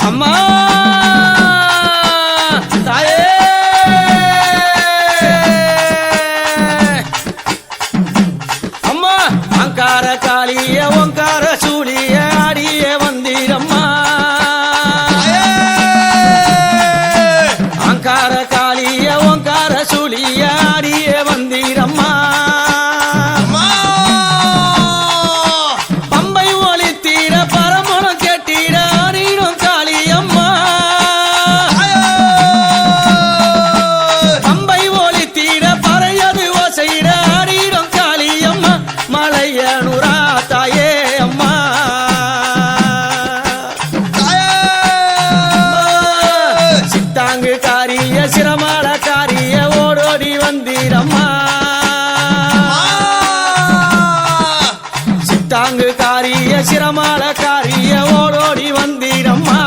அம்மா தாயே அம்மா அங்கார காளிய ஓங்கார சூழிய ஆடிய வந்தீரம்மா அங்கார காளிய ஓங்கார சூழிய ஆடிய வந்தீரம்மா பம்பை ஒளித்தீர பரமணம் கேட்டீர ஆடிடும் காளியம்மா பம்பை ஒளித்தீர பறையது ஓசையிட ஆடிடும் காளியம்மா மலையனுரா தாயே அம்மா சித்தாங்கு காரிய சிரமால காரிய ஓடோடி வந்தீரம்மா சித்தாங்கு காரிய சிரமால காரிய ஓடோடி வந்தீரம்மா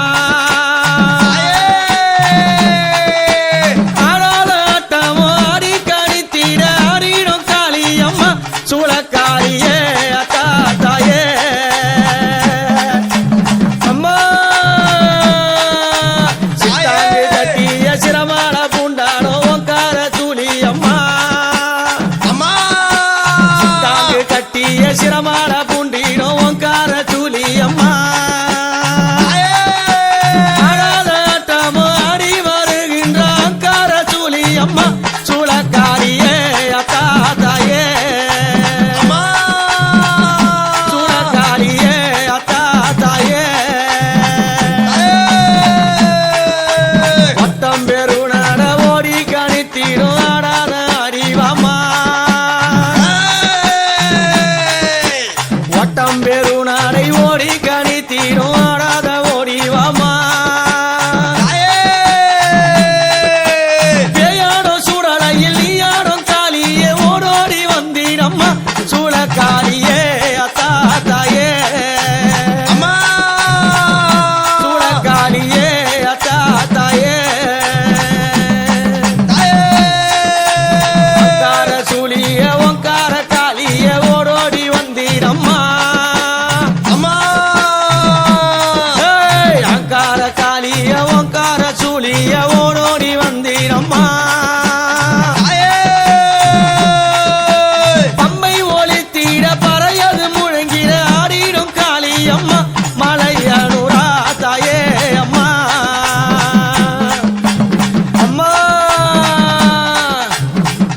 ஆடாத ஆட்டமோ ஆடி கணித்தீர ஆடிடும் காளியம்மா சூளக்காரியே அத்தா தாயே அம்மா சித்தாங்கு கட்டிய சிரமால பூண்டானோ ஓங்கார தூளி அம்மா சித்தாங்கு கட்டிய சிரமால பூண்டினோ ஓங்கார தூளி அம்மா ஆடாத ஆட்டமோ ஆடி வருகின்ற ஓங்கார தூளி அம்மா சூளக்காரியே அத்தா தாயே சூளக்காரியே அத்தா தாயே பத்தம் பெருநாட ஓடி கணித்தீரும் ஆடாத அறிவாமா வட்டம் பெருநாடை ஓடி கணித்தீரும் ஆடாத ஓடிவாமா பேயாடும் சூழலையில் நீயாடும் காளியே ஓடோடி வந்தீரம்மா சூளக்காரியே அத்தா தாயே சூளக்காரியே அத்தா தாயே ஓங்கார சூழிய ஓங்கார காளிய ஓடோடி வந்தீரம்மா ஏய், அங்கார காளிய ஓங்கார சூழிய ஓடோடி வந்தீரம்மா பம்பை ஒளித்தீட பறையது முழங்கிட ஆடிடும் காளியம்மா மலையனுரா தாயே அம்மா அம்மா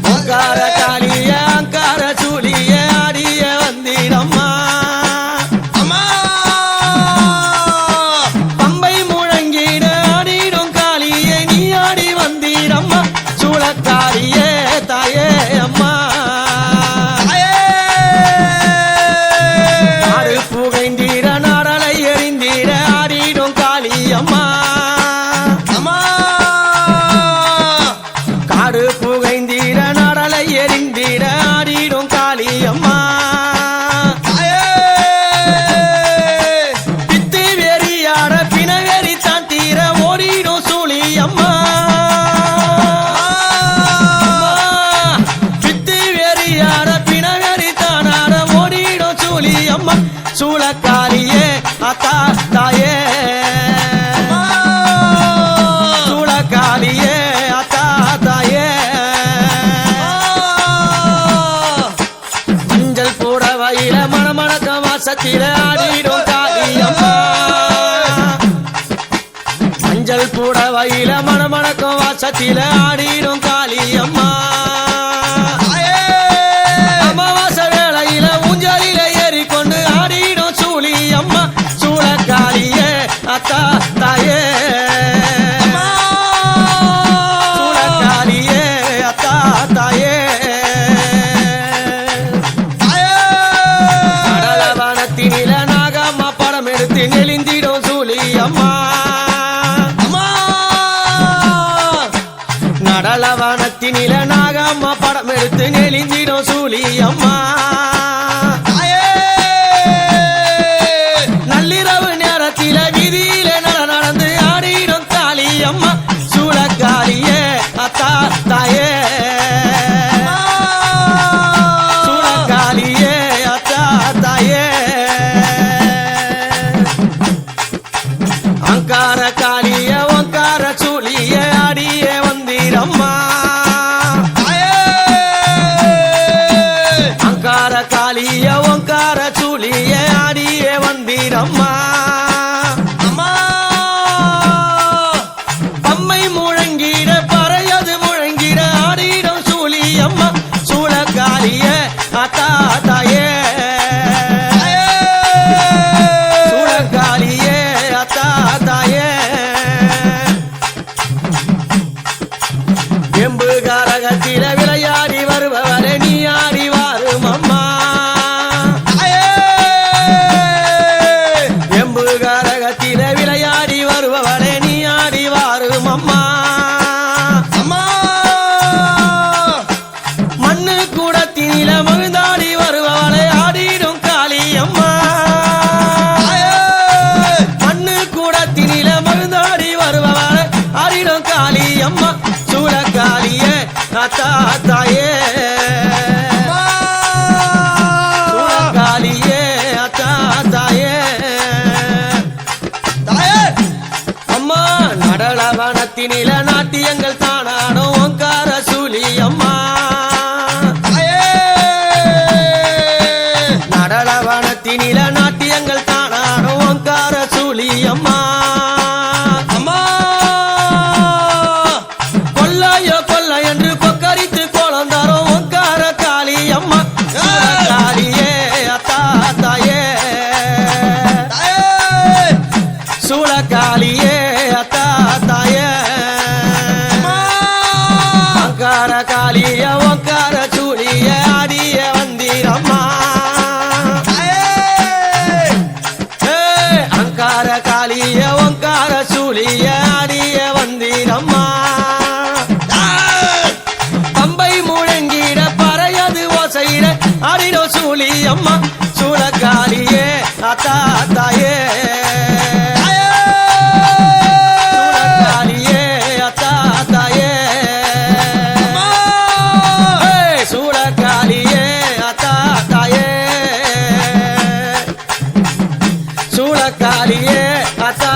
ஓங்கார காளிய அங்கார சூழிய ஆடிய வந்தீரம்மா பம்பை முழங்கிட ஆடிடும் காளியை நீ ஆடி வந்தீரம்மா சூளக்காரியே தாயே அம்மா ஆடு புகைந்தீர நாடலை எறிந்தீர ஆடிடும் காளியம்மா காடு புகைந்தீர நாடலை எறிந்தீர ஆடிடும் காளியம்மா பித்து வெறியாட பிணவெறி தாண்டீர ஓடிடும் சூழியம்மா பித்து வெறியாட பிணவெறி தானாட ஓடிடும் சூழியம்மா சூளக்காரியே அத்தா தாயே சூளக்காரியே அத்தா தாயே மஞ்சள் புடவையில மணமணக்க வாசத்தில ஆடிடும் காளியம்மா மஞ்சள் புடவையில மணமணக்க வாசத்தில ஆடிடும் காளியம்மா அமாவாசை வேளையில ஊஞ்சலில ஏறிக்கொண்டு ஆடிடும் சூழியம்மா சூளக்காரியே அத்தா தாயே சூளக்காரியே அத்தா தாயே கடலவனத்தினில நாகம்மா படம் எடுத்து நெளிந்திடும் சூழியம்மா நடலவனத்தினில நாகம்மா படம் எடுத்து நெளிந்திடும் சூழியம்மா நள்ளிரவு நேரத்தில வீதியில நடந்து ஆடிடும் காளியம்மா சூளக்காரியே அத்தா தாயே சூளக்காரியே அத்தா தாயே அங்கார தாயே சூளக்காளியே அத்தா தாயே அம்மா நடலவனத்தினில நாட்டியங்கள் தானாடும் ஓங்கார சூலி அம்மா நடலவனத்தினில நாட்டியங்கள் தானாடும் ஓங்கார சூலி அம்மா அம்மா கொள்ளையோ கொள்ளை என்று கொக்கரித்து கோலந்தாரும் ஓங்கார காளி அம்மா காளியே அத்தா தாயே சூளக்காளியே அத்தா தாயே ஓங்கார காளிய ஓங்கார சூழிய ஆடிய வந்தீரம்மா அங்கார காளிய ஓங்கார சூழிய ஆடிய வந்தீரம்மா பம்பை முழங்கிட பறையது ஓசையிட ஆடினோ சூழி அம்மா சூளக்காளியே அத்தா தாயே சூளக்காளியே அத்தா தாயே சூளக்காளியே அத்தா தாயே சூளக்காளியே அத்தா